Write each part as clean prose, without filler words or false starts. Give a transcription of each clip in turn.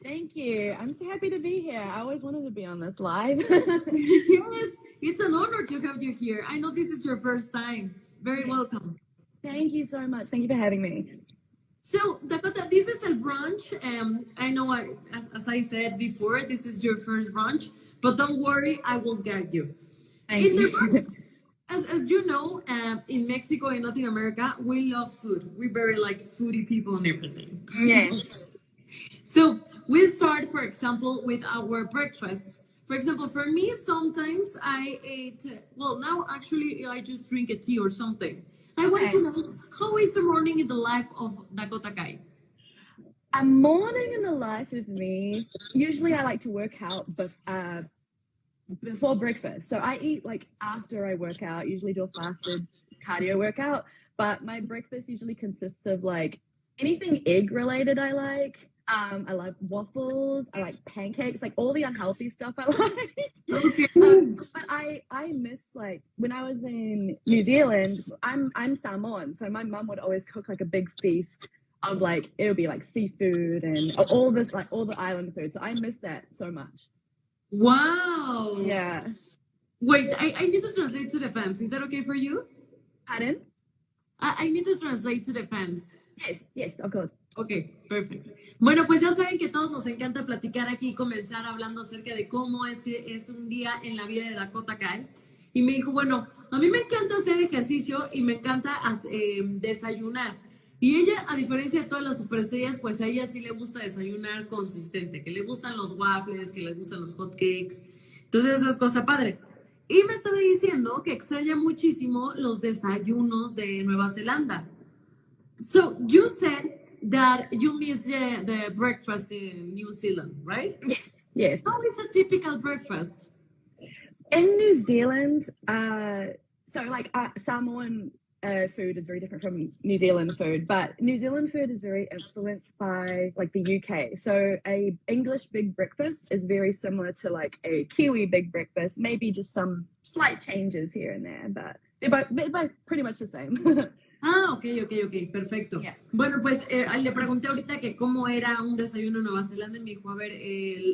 Thank you. I'm so happy to be here. I always wanted to be on this live. Yes, it's an honor to have you here. I know this is your first time. Very welcome. Thank you so much. Thank you for having me. So, Dakota, this is a brunch. I know, as I said before, this is your first brunch, but don't worry, I will guide you. Thank In the you. as you know, in Mexico and Latin America, we love food. We're very like foodie people and everything. Yes. So we start, for example, with our breakfast. For example, for me, sometimes I ate, well, now actually I just drink a tea or something. I want Okay. to know, how is the morning in the life of Dakota Kai? A morning in the life of me. Usually, I like to work out, but before breakfast. So I eat like after I work out. Usually do a fasted cardio workout. But my breakfast usually consists of like anything egg related. I like waffles. I like pancakes. Like all the unhealthy stuff I like. Okay. But I miss like when I was in New Zealand. I'm Samoan, so my mum would always cook like a big feast of like it would be like seafood and all this like all the island food. So I miss that so much. Wow. Yeah. Wait, I need to translate to the fans. Is that okay for you? Pardon? I need to translate to the fans. Yes, of course. Ok, perfecto. Bueno, pues ya saben que todos nos encanta platicar aquí y comenzar hablando acerca de cómo es un día en la vida de Dakota Kai. Y me dijo, bueno, a mí me encanta hacer ejercicio y me encanta desayunar. Y ella, a diferencia de todas las superestrellas, pues a ella sí le gusta desayunar consistente, que le gustan los waffles, que le gustan los hot cakes. Entonces eso es cosa padre. Y me estaba diciendo que extraña muchísimo los desayunos de Nueva Zelanda. So you said that you miss the breakfast in New Zealand, right? Yes. How is a typical breakfast? In New Zealand, Samoan food is very different from New Zealand food, but New Zealand food is very influenced by like the UK. So a English big breakfast is very similar to like a Kiwi big breakfast, maybe just some slight changes here and there, but they're both pretty much the same. Ah, ok, perfecto. Yeah. Bueno, pues le pregunté ahorita que cómo era un desayuno en Nueva Zelanda y me dijo, a ver,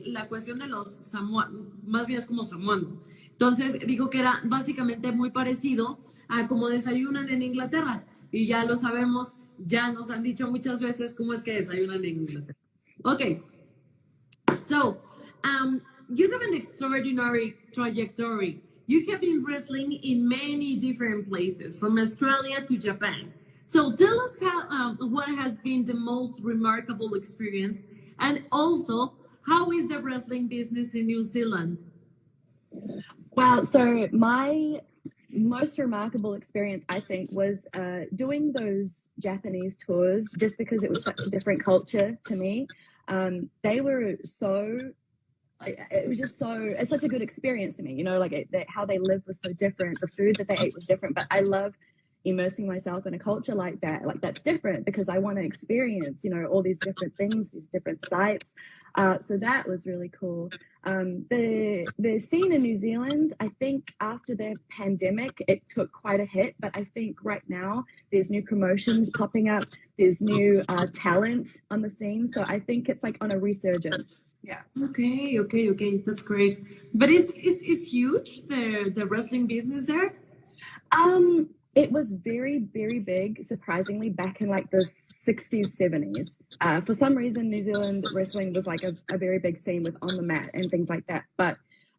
la cuestión de los samoanos, más bien es como samoano. Entonces dijo que era básicamente muy parecido a como desayunan en Inglaterra. Y ya lo sabemos, ya nos han dicho muchas veces cómo es que desayunan en Inglaterra. Ok, so you have an extraordinary trajectory. You have been wrestling in many different places, from Australia to Japan. So tell us what has been the most remarkable experience, and also how is the wrestling business in New Zealand? Wow. So my most remarkable experience, I think, was doing those Japanese tours just because it was such a different culture to me. They were so it was just it's such a good experience to me, you know, like how they lived was so different, the food that they ate was different, but I love immersing myself in a culture like that, like that's different because I want to experience, you know, all these different things, these different sites. So that was really cool. The scene in New Zealand, I think after the pandemic, it took quite a hit, but I think right now there's new promotions popping up, there's new talent on the scene, so I think it's like on a resurgence. Yeah. Okay. That's great. But is huge the wrestling business there? It was very, very big, surprisingly, back in like the 60s, 70s. For some reason, New Zealand wrestling was like a very big scene with on the mat and things like that. But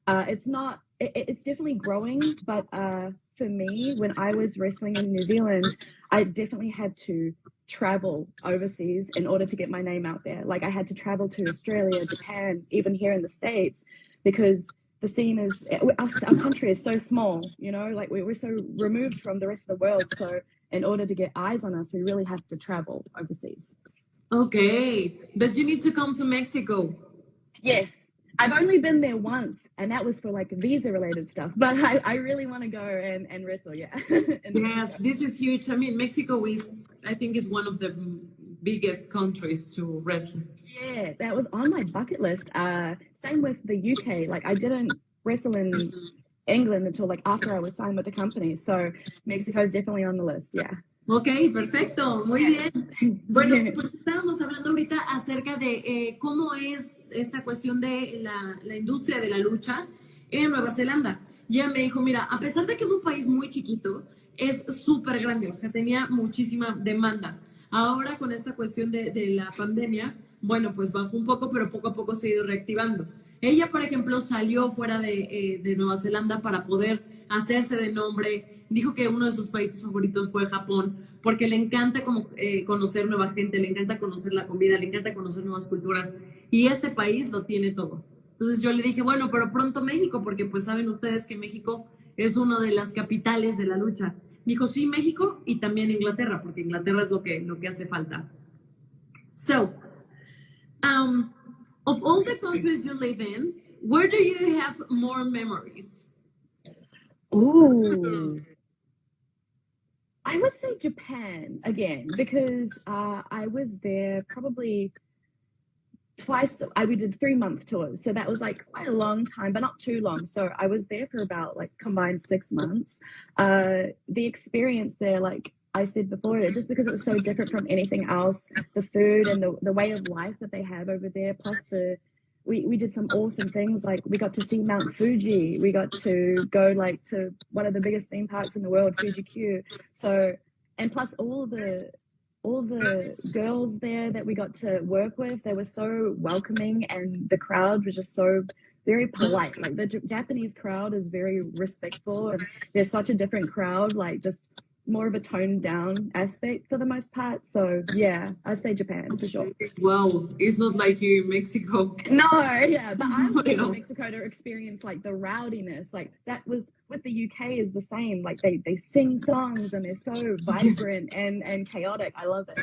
it's not, it's definitely growing. But for me, when I was wrestling in New Zealand, I definitely had to travel overseas in order to get my name out there. Like I had to travel to Australia, Japan, even here in the States, because the scene is our country is so small, you know, like we're so removed from the rest of the world. So in order to get eyes on us, we really have to travel overseas. Okay, but you need to come to Mexico. Yes. I've only been there once, and that was for like visa related stuff. But I really want to go and wrestle. Yeah. Yes, this is huge. I mean, Mexico I think, is one of the biggest countries to wrestle. Yeah, that was on my bucket list. Same with the UK. Like I didn't wrestle in England until like after I was signed with the company. So Mexico is definitely on the list. Yeah. Ok, perfecto, muy bien. Bueno, pues estábamos hablando ahorita acerca de cómo es esta cuestión de la industria de la lucha en Nueva Zelanda. Ya me dijo, mira, a pesar de que es un país muy chiquito, es súper grande, o sea, tenía muchísima demanda. Ahora con esta cuestión de la pandemia, bueno, pues bajó un poco, pero poco a poco se ha ido reactivando. Ella, por ejemplo, salió fuera de Nueva Zelanda para poder hacerse de nombre. Dijo que uno de sus países favoritos fue Japón, porque le encanta como, conocer nueva gente, le encanta conocer la comida, le encanta conocer nuevas culturas. Y este país lo tiene todo. Entonces yo le dije, bueno, pero pronto México, porque pues saben ustedes que México es una de las capitales de la lucha. Me dijo, sí, México y también Inglaterra, porque Inglaterra es lo que hace falta. So, um, of all the countries you live in, where do you have more memories? Ooh. I would say Japan again because I was there probably twice. We did 3-month tours, so that was like quite a long time, but not too long. So I was there for about like combined 6 months. The experience there, like I said before, just because it was so different from anything else, the food and the way of life that they have over there, plus we did some awesome things, like we got to see Mount Fuji, we got to go like to one of the biggest theme parks in the world, Fuji Q. So, and plus all the girls there that we got to work with, they were so welcoming, and the crowd was just so very polite. Like the Japanese crowd is very respectful, and there's such a different crowd, like just more of a toned down aspect for the most part. So yeah, I'd say Japan for sure. Wow, it's not like here in Mexico. No, yeah, but I went to Mexico to experience like the rowdiness. Like that was with the UK is the same. Like they sing songs and they're so vibrant and chaotic. I love it.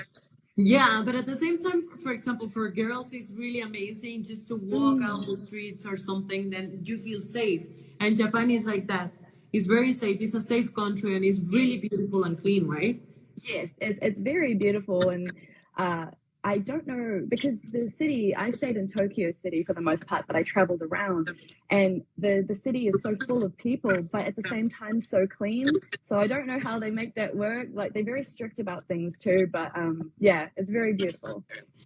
Yeah, but at the same time, for example, for girls, it's really amazing just to walk out the streets or something, then you feel safe. And Japan is like that. It's very safe. It's a safe country and it's really beautiful and clean, right? Yes, it's very beautiful, and I don't know because the city I stayed in Tokyo City for the most part, but I traveled around, and the city is so full of people, but at the same time so clean. So I don't know how they make that work. Like they're very strict about things too, but yeah, it's very beautiful.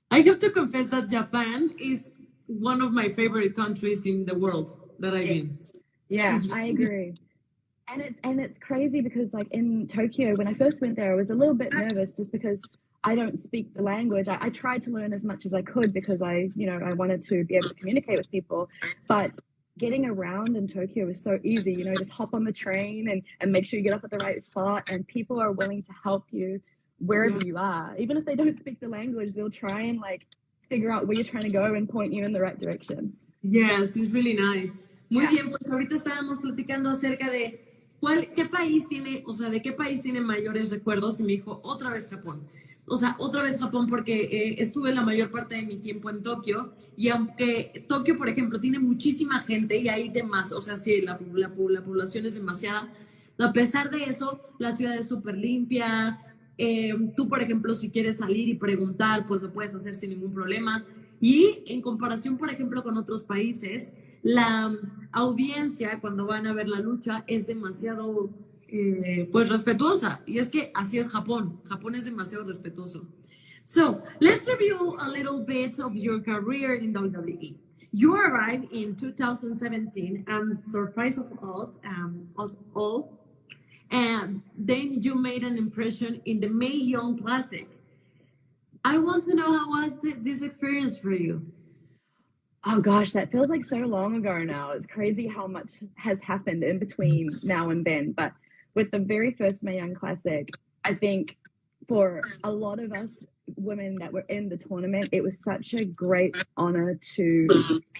I have to confess that Japan is one of my favorite countries in the world that I've Yes, been. yeah, It's I agree. And it's crazy because like in Tokyo when I first went there I was a little bit nervous just because I don't speak the language. I tried to learn as much as I could because I wanted to be able to communicate with people, but getting around in Tokyo is so easy. Just hop on the train and make sure you get up at the right spot, and people are willing to help you wherever you are. Even if they don't speak the language, they'll try and like figure out where you're trying to go and point you in the right direction. Yes, it's really nice. Muy Yeah. bien, pues ahorita estábamos platicando acerca de qué país tiene, o sea, de qué país tiene mayores recuerdos y me dijo, otra vez Japón. O sea, otra vez Japón porque estuve la mayor parte de mi tiempo en Tokio y aunque Tokio, por ejemplo, tiene muchísima gente y hay demás, o sea, sí, la población es demasiada, a pesar de eso, la ciudad es súper limpia. Tú, por ejemplo, si quieres salir y preguntar, pues lo puedes hacer sin ningún problema. Y en comparación, por ejemplo, con otros países, la audiencia cuando van a ver la lucha es demasiado, pues, respetuosa. Y es que así es Japón. Japón es demasiado respetuoso. So, let's review a little bit of your career in WWE. You arrived in 2017 and surprised of us all, and then you made an impression in the May Young Classic. I want to know how was this experience for you? Oh gosh, that feels like so long ago now. It's crazy how much has happened in between now and then. But with the very first Mae Young Classic, I think for a lot of us women that were in the tournament, it was such a great honor to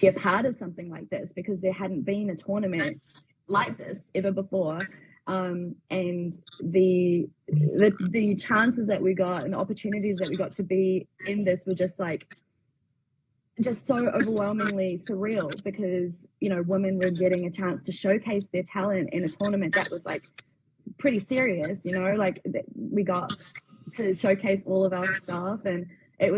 be a part of something like this because there hadn't been a tournament like this ever before. And the chances that we got and the opportunities that we got to be in this were just so overwhelmingly surreal because women were getting a chance to showcase their talent in a tournament that was like pretty serious. Like we got to showcase all of our stuff, and it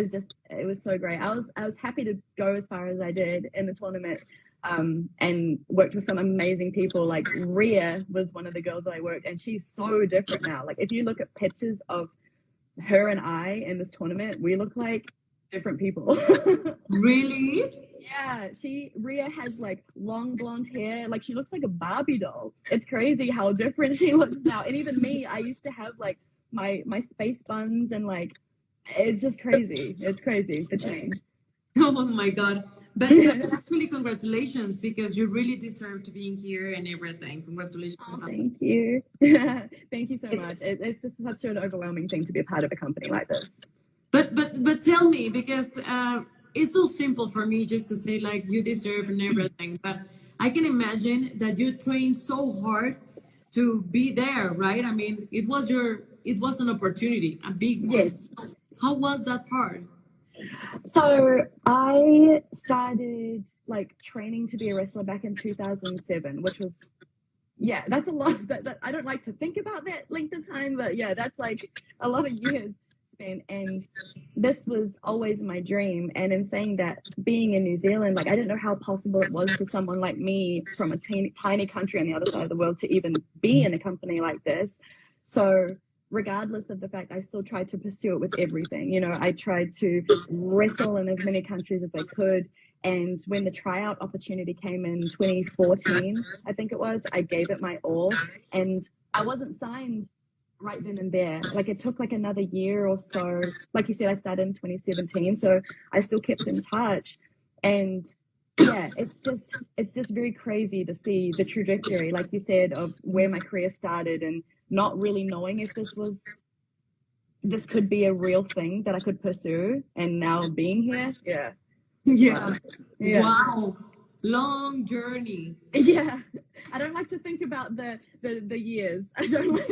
was so great. I was happy to go as far as I did in the tournament, and worked with some amazing people. Like Rhea was one of the girls that I worked, and she's so different now. Like if you look at pictures of her and I in this tournament, we look like different people. Really? Yeah, Rhea has like long blonde hair, like she looks like a Barbie doll. It's crazy how different she looks now. And even me, I used to have like my space buns, and like it's just crazy. It's crazy the change. Oh my God. But actually, congratulations, because you really deserve to be here and everything. Congratulations. Oh, thank you. Thank you so much. It's just such an overwhelming thing to be a part of a company like this. But tell me, because it's so simple for me just to say like you deserve and everything, but I can imagine that you trained so hard to be there, right? I mean, it was an opportunity, a big one. Yes. How was that part? So I started like training to be a wrestler back in 2007, which was, yeah, that's a lot. That I don't like to think about that length of time, but yeah, that's like a lot of years spent. And this was always my dream. And in saying that, being in New Zealand, like I didn't know how possible it was for someone like me from a tiny country on the other side of the world to even be in a company like this. So regardless of the fact, I still tried to pursue it with everything. You know, I tried to wrestle in as many countries as I could. And when the tryout opportunity came in 2014, I think it was, I gave it my all. And I wasn't signed right then and there. Like it took like another year or so. Like you said, I started in 2017. So I still kept in touch. And yeah, it's just very crazy to see the trajectory, like you said, of where my career started, and not really knowing if this could be a real thing that I could pursue, and now being here. Yeah. Yeah. Wow. Yeah. Wow. Long journey. Yeah. I don't like to think about the years. I don't like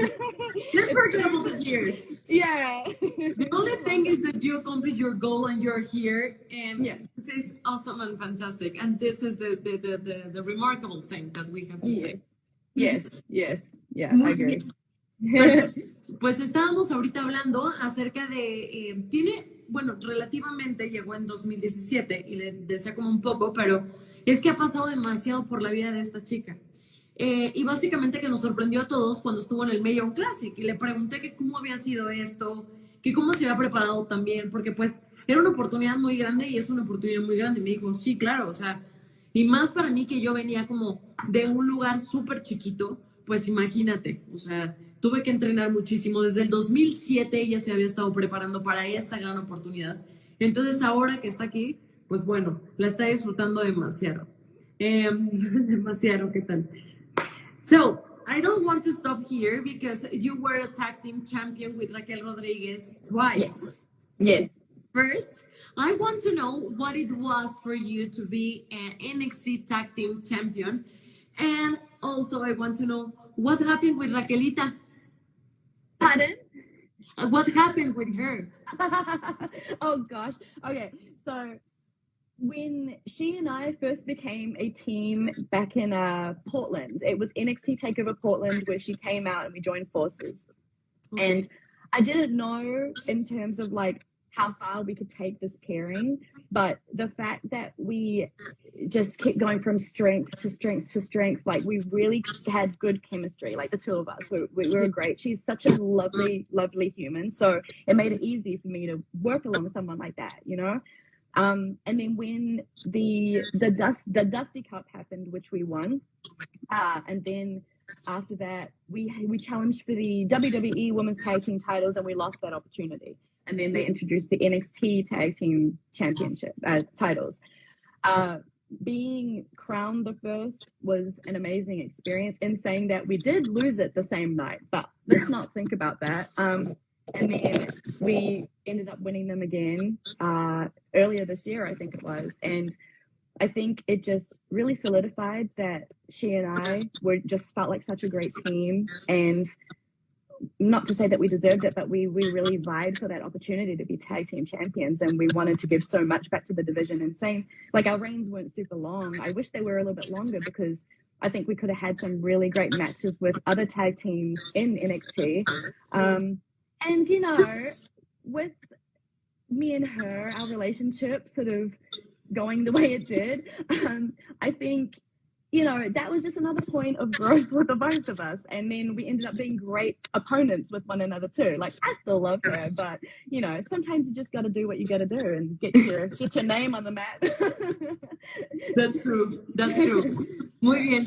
Let's forget about the years. Yeah. The only thing is that you accomplished your goal and you're here, and yeah. this is awesome and fantastic. And this is the remarkable thing that we have to say. Yes. Yeah, Muy I agree. Pues estábamos ahorita hablando acerca de, bueno, relativamente llegó en 2017 y le decía como un poco, pero es que ha pasado demasiado por la vida de esta chica. Y básicamente que nos sorprendió a todos cuando estuvo en el Mayo Classic, y le pregunté que cómo había sido esto, que cómo se había preparado también, porque pues era una oportunidad muy grande y es una oportunidad muy grande. Y me dijo, sí, claro, o sea, y más para mí que yo venía como de un lugar súper chiquito, pues imagínate, o sea, tuve que entrenar muchísimo. Desde el 2007 ella se había estado preparando para esta gran oportunidad. Entonces ahora que está aquí, pues bueno, la está disfrutando demasiado. Demasiado, ¿qué tal? So, I don't want to stop here because you were a tag team champion with Raquel Rodriguez twice. Yes. First, I want to know what it was for you to be an NXT tag team champion. And also, I want to know what happened with Raquelita. Pardon? What happened with her? Oh gosh. Okay, so when she and I first became a team back in Portland, it was NXT TakeOver Portland where she came out and we joined forces. Okay. And I didn't know in terms of like how far we could take this pairing, but the fact that we just kept going from strength to strength to strength, like we really had good chemistry, like the two of us, we were great. She's such a lovely human, so it made it easy for me to work along with someone like that, you know. And then when the Dusty Cup happened, which we won, and then after that we challenged for the WWE Women's Tag Team titles, and we lost that opportunity. And then they introduced the NXT Tag Team Championship titles. Being crowned the first was an amazing experience, in saying that we did lose it the same night, but let's not think about that. And then we ended up winning them again earlier this year, I think it was. And I think it just really solidified that she and I felt like such a great team. And not to say that we deserved it, but we really vied for that opportunity to be tag team champions, and we wanted to give so much back to the division. And saying, like, our reigns weren't super long. I wish they were a little bit longer, because I think we could have had some really great matches with other tag teams in NXT. And, you know, with me and her, our relationship sort of going the way it did, I think, you know, that was just another point of growth with the both of us. And then we ended up being great opponents with one another too. Like, I still love her, but you know, sometimes you just got to do what you got to do and get your name on the map. That's true, that's true. Muy bien.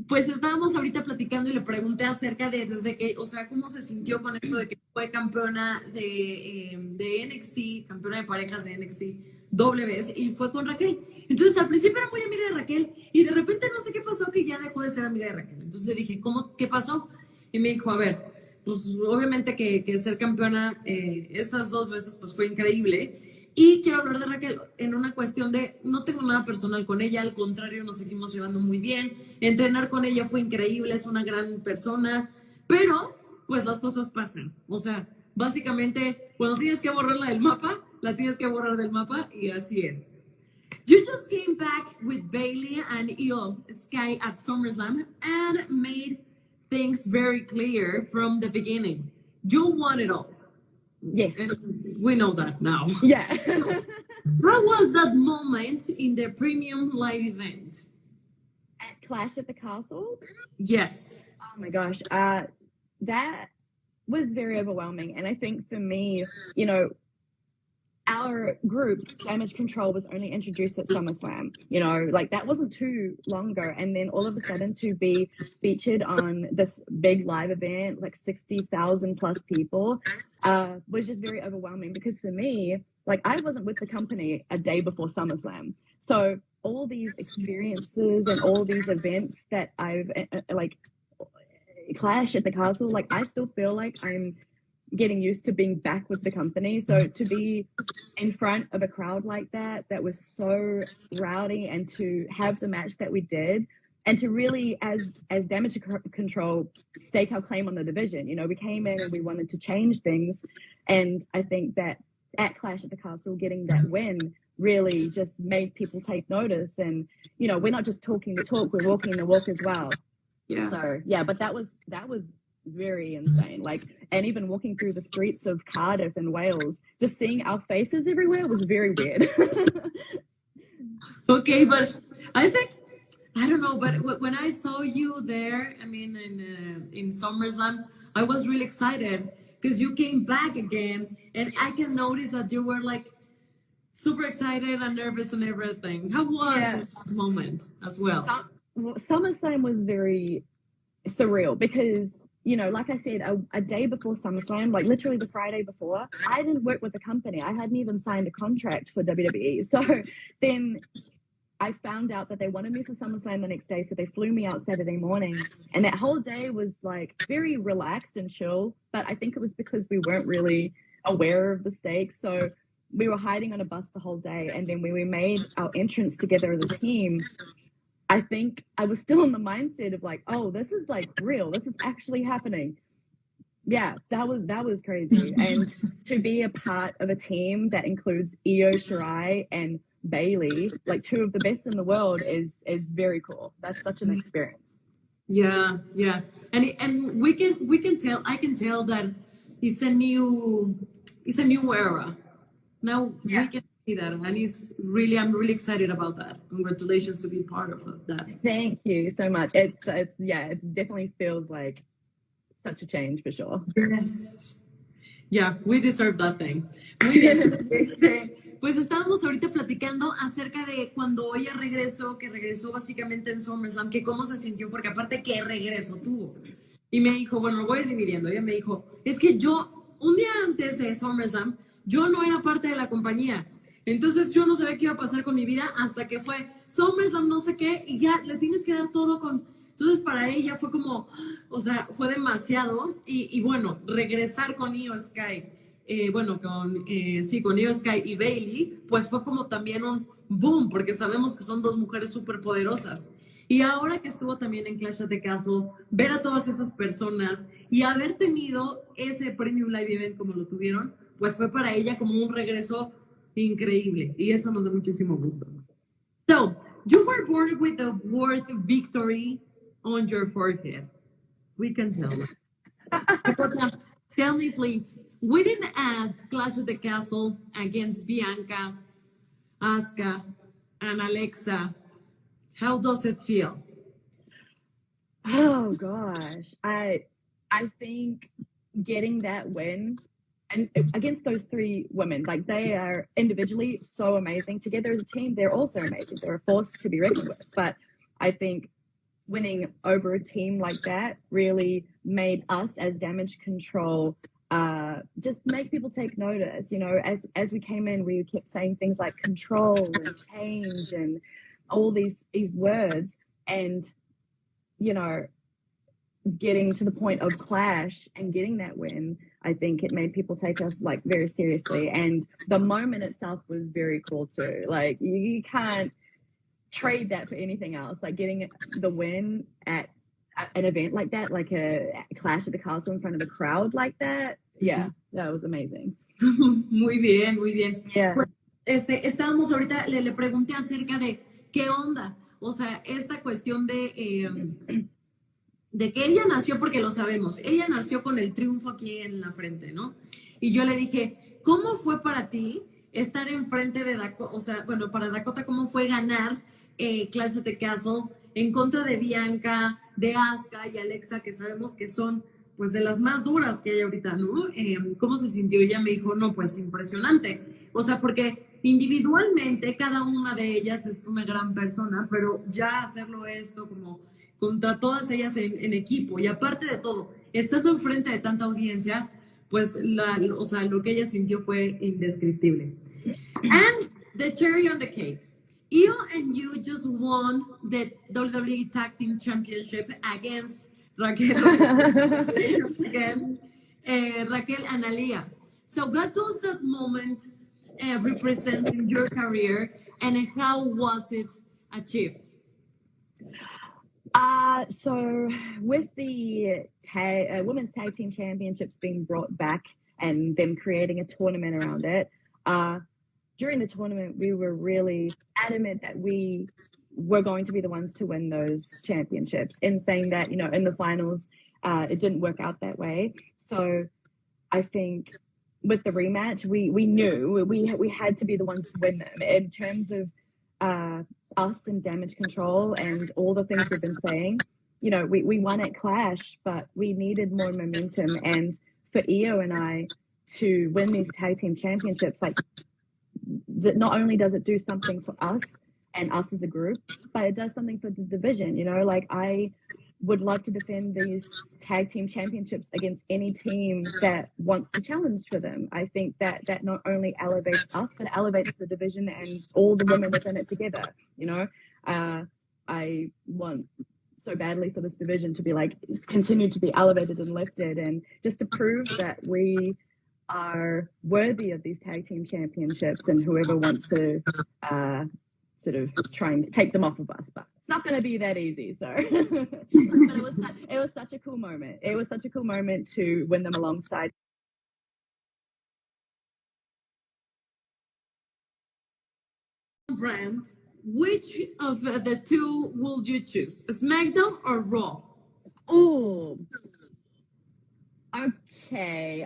Pues estábamos ahorita platicando y le pregunté acerca de desde que, o sea, cómo se sintió con esto de que fue campeona de NXT, campeona de parejas de NXT doble vez, y fue con Raquel. Entonces al principio era muy amiga de Raquel y de repente no sé qué pasó que ya dejó de ser amiga de Raquel. Entonces le dije, ¿cómo? ¿Qué pasó? Y me dijo, a ver, pues obviamente que ser campeona estas dos veces pues fue increíble. Y quiero hablar de Raquel en una cuestión de, no tengo nada personal con ella, al contrario, nos seguimos llevando muy bien. Entrenar con ella fue increíble, es una gran persona, pero pues las cosas pasan. O sea, básicamente, cuando tienes que borrarla del mapa, la tienes que borrar del mapa y así es. You just came back with Bailey and Io Sky at SummerSlam and made things very clear from the beginning. You want it all. Yes. And we know that now. Yeah. How was that moment in the premium live event? At Clash at the Castle? Yes. Oh my gosh. That was very overwhelming. And I think for me, you know, our group, Damage Control, was only introduced at SummerSlam. You know, like that wasn't too long ago. And then all of a sudden to be featured on this big live event, like 60,000 plus people, was just very overwhelming because for me, like I wasn't with the company a day before SummerSlam. So all these experiences and all these events that I've like Clash at the Castle, like I still feel like I'm getting used to being back with the company. So to be in front of a crowd like that was so rowdy, and to have the match that we did, and to really, as Damage Control, stake our claim on the division. You know, we came in and we wanted to change things, and I think that at Clash at the Castle, getting that win really just made people take notice. And you know, we're not just talking the talk, we're walking the walk as well. Yeah. So yeah, but that was very insane. Like, and even walking through the streets of Cardiff and Wales, just seeing our faces everywhere was very weird. Okay, but I think, I don't know, but when I saw you there, I mean, in SummerSlam, I was really excited because you came back again, and I can notice that you were like super excited and nervous and everything. How was that moment as well? SummerSlam was very surreal because, you know, like I said, a day before SummerSlam, like literally the Friday before, I didn't work with the company. I hadn't even signed a contract for WWE. So then I found out that they wanted me for SummerSlam the next day. So they flew me out Saturday morning. And that whole day was like very relaxed and chill. But I think it was because we weren't really aware of the stakes. So we were hiding on a bus the whole day. And then when we made our entrance together as a team, I think I was still in the mindset of like, oh, this is like real. This is actually happening. Yeah, that was crazy. And to be a part of a team that includes Io Shirai and Bailey, like two of the best in the world, is very cool. That's such an experience. Yeah, yeah, and we can tell. I can tell that it's a new era. Now we can see that, and I'm really excited about that. Congratulations to be part of that. Thank you so much. It definitely feels like such a change for sure. Yes. Yeah, we deserve that thing. Muy bien. Pues estábamos ahorita platicando acerca de cuando ella regresó, que regresó básicamente en SummerSlam, que cómo se sintió, porque aparte qué regreso tuvo. Y me dijo, bueno, lo voy a ir dividiendo. Ella me dijo, es que yo, un día antes de SummerSlam, yo no era parte de la compañía. Entonces yo no sabía qué iba a pasar con mi vida hasta que fue SummerSlam, no sé qué, y ya le tienes que dar todo con... Entonces para ella fue como, o sea, fue demasiado. Y bueno, regresar con Io Sky, con Io Sky y Bailey, pues fue como también un boom, porque sabemos que son dos mujeres súper poderosas. Y ahora que estuvo también en Clash at the Castle, ver a todas esas personas y haber tenido ese Premium Live Event como lo tuvieron, pues fue para ella como un regreso increíble. Y eso nos da muchísimo gusto. So, you were born with the word victory on your forehead. We can tell. Tell me, please, winning at Clash of the Castle against Bianca, Asuka, and Alexa, how does it feel? Oh gosh, I think getting that win and against those three women, like they are individually so amazing. Together as a team, they're also amazing. They're a force to be reckoned with. But I think winning over a team like that really made us as Damage Control just make people take notice. You know, as we came in, we kept saying things like control and change and all these words, and you know, getting to the point of Clash and getting that win, I think it made people take us like very seriously. And the moment itself was very cool too. Like you can't trade that for anything else. Like getting the win at an event like that, like a Clash at the Castle in front of a crowd like that. Yeah, that was amazing. Muy bien, muy bien. Yeah. Pues, estábamos ahorita, le pregunté acerca de qué onda. O sea, esta cuestión de que ella nació, porque lo sabemos, ella nació con el triunfo aquí en la frente, ¿no? Y yo le dije, ¿cómo fue para ti estar enfrente de Dakota? O sea, bueno, para Dakota, ¿cómo fue ganar Clash of the Castle en contra de Bianca, de Asuka y Alexa, que sabemos que son pues de las más duras que hay ahorita, ¿no? ¿Cómo se sintió? Ella me dijo, no, pues impresionante. O sea, porque individualmente cada una de ellas es una gran persona, pero ya hacerlo esto como contra todas ellas en equipo, y aparte de todo, estando enfrente de tanta audiencia, pues o sea, lo que ella sintió fue indescriptible. And the cherry on the cake. Io and you just won the WWE Tag Team Championship against Raquel, against Raquel and Alia. So what does that moment represent in your career, and how was it achieved? So with the women's tag team championships being brought back and them creating a tournament around it, during the tournament, we were really adamant that we were going to be the ones to win those championships, in saying that, you know, in the finals, it didn't work out that way. So I think with the rematch, we knew we had to be the ones to win them. In terms of us and Damage Control and all the things we've been saying, you know, we won at Clash, but we needed more momentum. And for Io and I to win these tag team championships, like, that not only does it do something for us and us as a group, but it does something for the division. You know, like I would love to defend these tag team championships against any team that wants to challenge for them. I think that not only elevates us, but elevates the division and all the women within it together. You know, I want so badly for this division to be like, continue to be elevated and lifted, and just to prove that we are worthy of these tag team championships, and whoever wants to sort of try and take them off of us, but it's not going to be that easy. So but it was such a cool moment. It was such a cool moment to win them alongside brand. Which of the two will you choose, SmackDown or Raw? Oh, okay.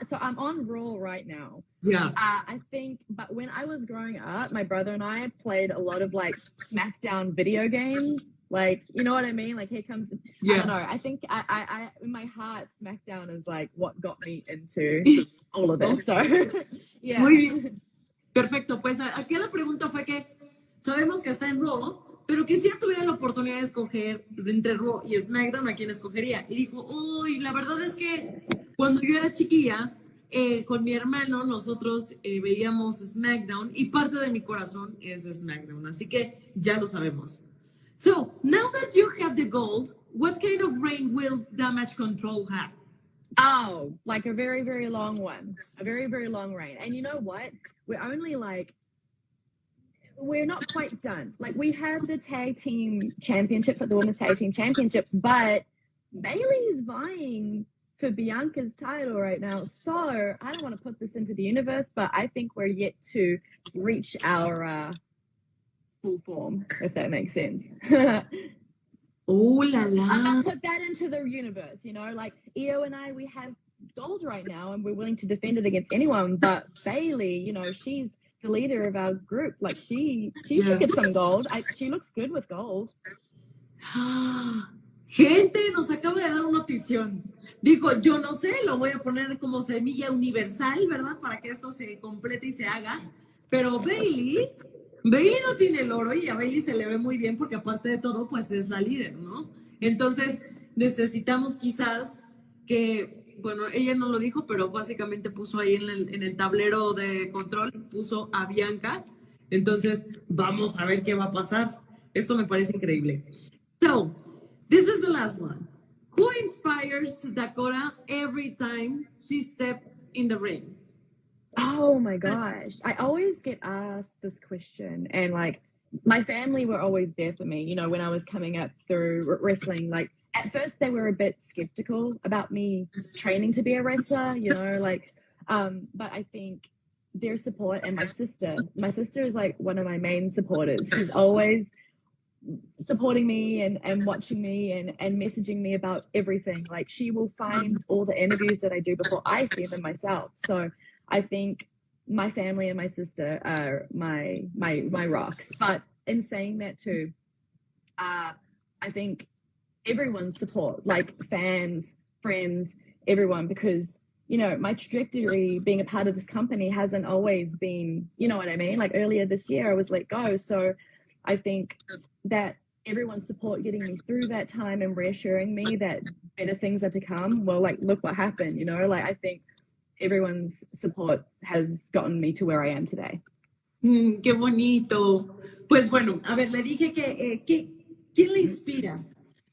So I'm on Raw right now. Yeah. I think, but when I was growing up, my brother and I played a lot of like SmackDown video games. Like, you know what I mean? Like, here comes, I don't know. I think I in my heart, SmackDown is like what got me into all of this. So, yeah. Muy bien. Perfecto. Pues aquí la pregunta fue que sabemos que está en Raw, pero que si ya tuviera la oportunidad de escoger entre Raw y SmackDown, ¿a quién escogería? Y dijo, uy, la verdad es que cuando yo era chiquilla, con mi hermano, nosotros veíamos SmackDown, y parte de mi corazón es SmackDown, así que ya lo sabemos. So, now that you have the gold, what kind of reign will Damage Control have? Oh, like a very, very long one. A very, very long reign. And you know what? We're only like, we're not quite done. Like, we have the tag team championships, like the women's tag team championships, but Bayley's vying for Bianca's title right now. So I don't want to put this into the universe, but I think we're yet to reach our full form, if that makes sense. Oh la la. I'm gonna put that into the universe, you know, like Io and I, we have gold right now, and we're willing to defend it against anyone. But Bailey, you know, she's the leader of our group. Like she should get some gold. She looks good with gold. Gente, nos acaba de dar una notición. Digo, yo no sé, lo voy a poner como semilla universal, ¿verdad? Para que esto se complete y se haga. Pero Bailey no tiene el oro y a Bailey se le ve muy bien porque aparte de todo, pues es la líder, ¿no? Entonces, necesitamos quizás que, bueno, ella no lo dijo, pero básicamente puso ahí en el tablero de control, puso a Bianca. Entonces, vamos a ver qué va a pasar. Esto me parece increíble. So, this is the last one. Who inspires Dakota every time she steps in the ring? Oh my gosh. I always get asked this question, and like my family were always there for me, you know, when I was coming up through wrestling. Like at first they were a bit skeptical about me training to be a wrestler, you know, like but I think their support, and my sister is like one of my main supporters. She's always supporting me and watching me and messaging me about everything. Like she will find all the interviews that I do before I see them myself. So I think my family and my sister are my rocks. But in saying that too, I think everyone's support, like fans, friends, everyone, because you know my trajectory being a part of this company hasn't always been, you know what I mean? Like earlier this year I was let go. So I think that everyone's support getting me through that time and reassuring me that better things are to come. Well, like, look what happened, you know? Like, I think everyone's support has gotten me to where I am today. Qué bonito. Pues bueno, a ver, le dije ¿quién le inspira?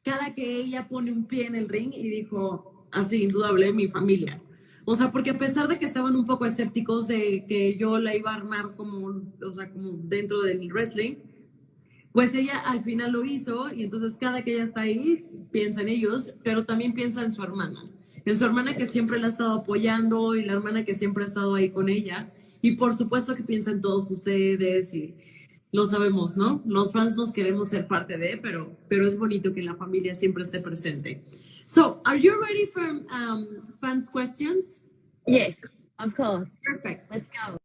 Cada que ella pone un pie en el ring y dijo, así, indudable, mi familia. O sea, porque a pesar de que estaban un poco escépticos de que yo la iba a armar como, o sea, como dentro de mi wrestling, pues ella al final lo hizo y entonces cada que ella está ahí piensa en ellos, pero también piensa en su hermana que siempre la ha estado apoyando y la hermana que siempre ha estado ahí con ella y por supuesto que piensa en todos ustedes y lo sabemos, ¿no? Los fans nos queremos ser parte de, pero es bonito que la familia siempre esté presente. So, are you ready for fans questions? Yes, of course. Perfect. Let's go.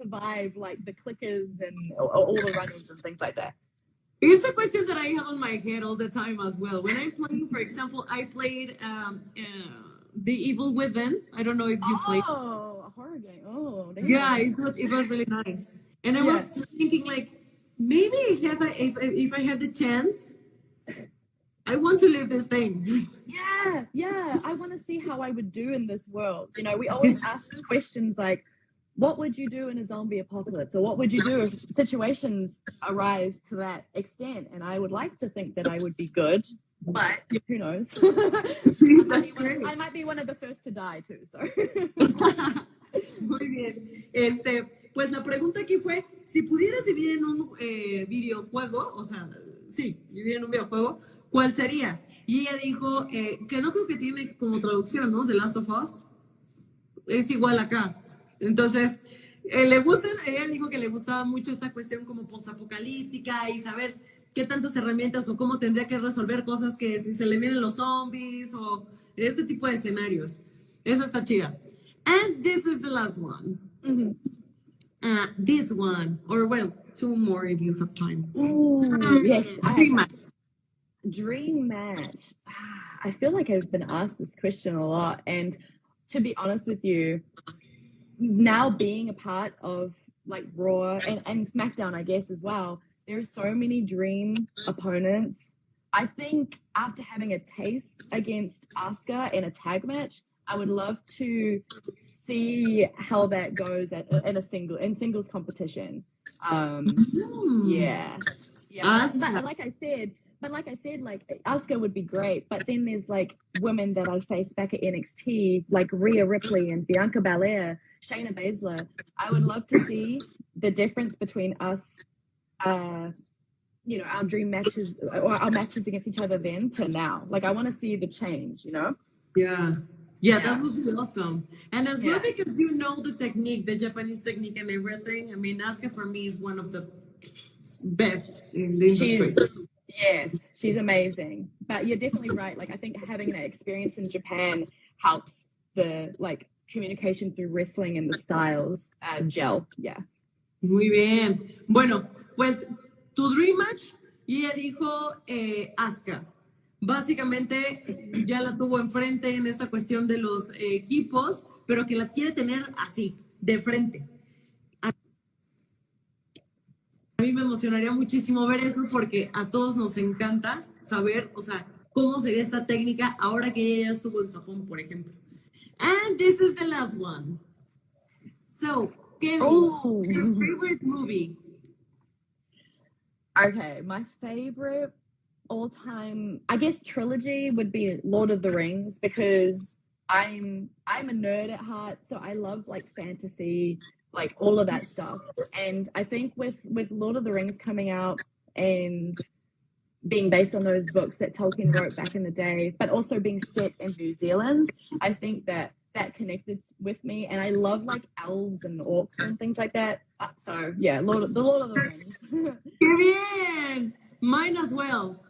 Survive like the clickers and all the runners and things like that. It's a question that I have on my head all the time as well. When I'm playing, for example, I played The Evil Within. I don't know if you played. Oh, a horror game. Oh, yeah, it was really nice. And I was thinking, like, maybe if I have the chance, I want to live this thing. Yeah. I want to see how I would do in this world. You know, we always ask questions like, what would you do in a zombie apocalypse? Or what would you do if situations arise to that extent? And I would like to think that I would be good, but who knows? I might be one of the first to die too. So. Muy bien. Pues la pregunta aquí fue, si pudieras vivir en un videojuego, o sea, sí, vivir en un videojuego, ¿cuál sería? Y ella dijo que no creo que tiene como traducción, ¿no? The Last of Us. Es igual acá. Entonces, ella dijo que le gustaba mucho esta cuestión como postapocalíptica y saber qué tantas herramientas o cómo tendría que resolver cosas que si se le vienen los zombies o este tipo de escenarios. Esa está chida. And this is the last one. Mm-hmm. This one, or well, two more if you have time. Ooh, yes. Dream match. Dream match. I feel like I've been asked this question a lot, and to be honest with you, now being a part of like Raw and SmackDown, I guess as well, there's so many dream opponents. I think after having a taste against Asuka in a tag match, I would love to see how that goes in singles competition. Yeah. But like I said, like Asuka would be great. But then there's like women that I faced back at NXT, like Rhea Ripley and Bianca Belair, Shayna Baszler. I would love to see the difference between us, you know, our dream matches or our matches against each other then to now. Like I want to see the change, you know? Yeah. Yeah, that would be awesome. And as well, Yeah. because you know the technique, the Japanese technique and everything. I mean, Asuka for me is one of the best in the industry. Yes, she's amazing. But you're definitely right. Like I think having that experience in Japan helps the like communication through wrestling and the styles gel. Yeah. Muy bien. Bueno, pues tu Dream Match, y ella dijo Asuka. Básicamente ya la tuvo enfrente en esta cuestión de los equipos, pero que la quiere tener así, de frente. A mí me emocionaría muchísimo ver eso porque a todos nos encanta saber, o sea, cómo sería esta técnica ahora que ella ya estuvo en Japón, por ejemplo. And this is the last one. So, Kevin, your favorite movie? Okay, my favorite all-time, I guess, trilogy would be Lord of the Rings because I'm a nerd at heart, so I love like fantasy, like all of that stuff. And I think with Lord of the Rings coming out and being based on those books that Tolkien wrote back in the day, but also being set in New Zealand, I think that connected with me. And I love like elves and orcs and things like that. So yeah, Lord of the Rings. ¡Qué bien! Mine as well.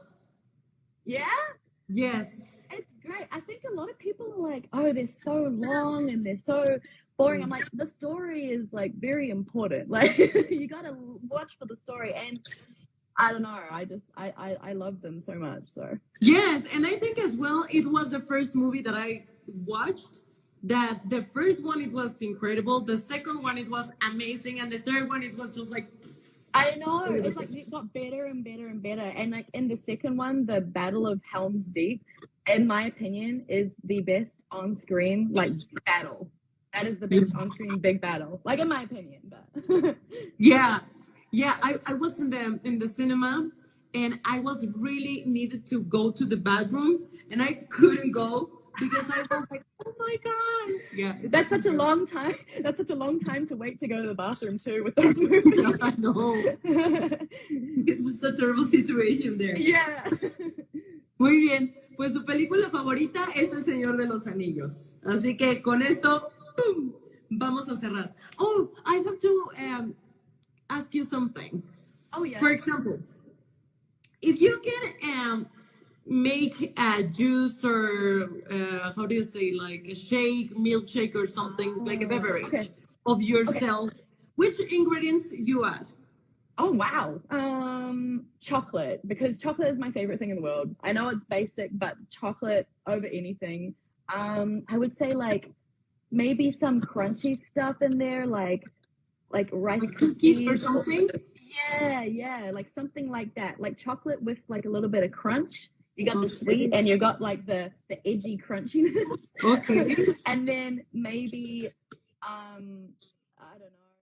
Yeah? Yes. It's great. I think a lot of people are like, oh, they're so long and they're so boring. I'm like, the story is like very important. Like you gotta watch for the story. And I don't know, I love them so much. So yes, and I think as well it was the first movie that I watched. That the first one it was incredible, the second one it was amazing, and the third one it was just like I know, it's like it got better and better and better. And like in the second one, the Battle of Helm's Deep, in my opinion, is the best on-screen like battle. That is the best on-screen big battle, like in my opinion. But yeah, I was in the cinema, and I was really needed to go to the bathroom, and I couldn't go because I was like, oh my god, yeah, that's such a long time. That's such a long time to wait to go to the bathroom too with those movies. I know. It was a terrible situation there. Yeah. Muy bien, pues su película favorita es El Señor de los Anillos. Así que con esto, ¡pum!, vamos a cerrar. Oh, I have to ask you something. Oh yeah. For example, if you can make a juice or how do you say, like a shake, milkshake or something, like a beverage of yourself, which ingredients you add? Oh wow. Chocolate, because chocolate is my favorite thing in the world. I know it's basic, but chocolate over anything. I would say like maybe some crunchy stuff in there, like rice cookies or something. Yeah, like something like that. Like chocolate with like a little bit of crunch. You got the sweet and you got like the edgy crunchiness. Okay. And then maybe